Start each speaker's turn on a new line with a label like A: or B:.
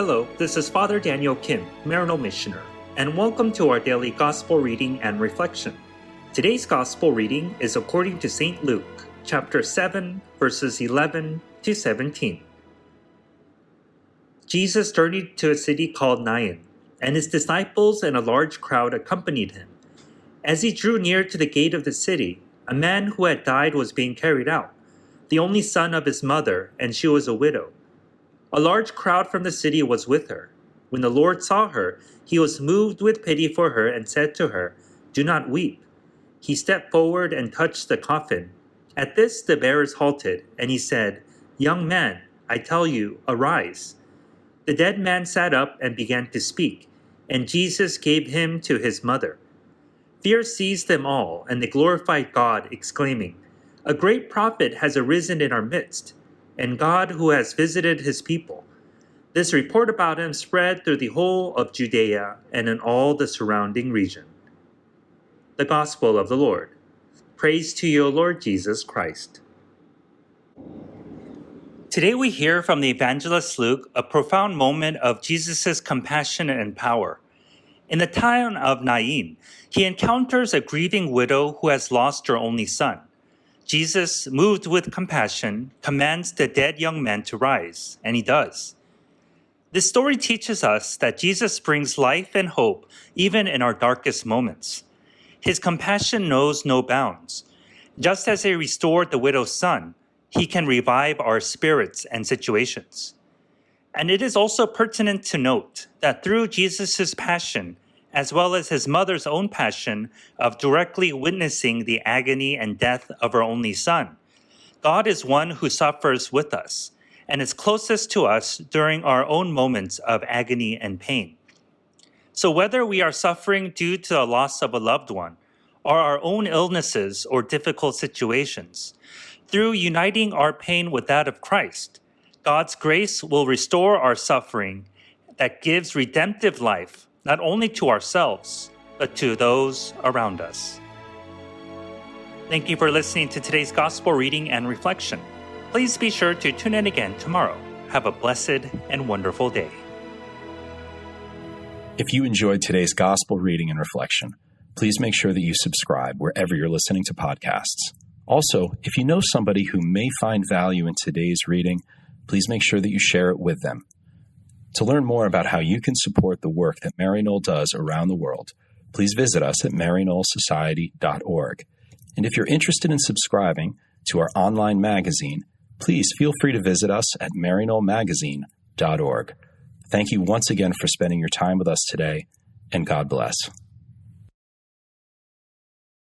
A: Hello, this is Father Daniel Kim, Maryknoll Missioner, and welcome to our daily Gospel reading and reflection. Today's Gospel reading is according to St. Luke, chapter 7, verses 11 to 17. Jesus journeyed to a city called Nain, and his disciples and a large crowd accompanied him. As he drew near to the gate of the city, a man who had died was being carried out, the only son of his mother, and she was a widow. A large crowd from the city was with her. When the Lord saw her, he was moved with pity for her and said to her, "Do not weep." He stepped forward and touched the coffin. At this the bearers halted, and he said, "Young man, I tell you, arise." The dead man sat up and began to speak, and Jesus gave him to his mother. Fear seized them all, and they glorified God, exclaiming, "A great prophet has arisen in our midst, and God who has visited his people." This report about him spread through the whole of Judea and in all the surrounding region. The Gospel of the Lord. Praise to you, Lord Jesus Christ. Today we hear from the evangelist Luke a profound moment of Jesus' compassion and power. In the town of Nain, he encounters a grieving widow who has lost her only son. Jesus, moved with compassion, commands the dead young man to rise, and he does. This story teaches us that Jesus brings life and hope even in our darkest moments. His compassion knows no bounds. Just as he restored the widow's son, he can revive our spirits and situations. And it is also pertinent to note that through Jesus' passion, as well as his mother's own passion of directly witnessing the agony and death of her only son, God is one who suffers with us and is closest to us during our own moments of agony and pain. So whether we are suffering due to the loss of a loved one, or our own illnesses or difficult situations, through uniting our pain with that of Christ, God's grace will restore our suffering that gives redemptive life not only to ourselves, but to those around us. Thank you for listening to today's Gospel reading and reflection. Please be sure to tune in again tomorrow. Have a blessed and wonderful day.
B: If you enjoyed today's Gospel reading and reflection, please make sure that you subscribe wherever you're listening to podcasts. Also, if you know somebody who may find value in today's reading, please make sure that you share it with them. To learn more about how you can support the work that Maryknoll does around the world, please visit us at maryknollsociety.org. And if you're interested in subscribing to our online magazine, please feel free to visit us at maryknollmagazine.org. Thank you once again for spending your time with us today, and God bless.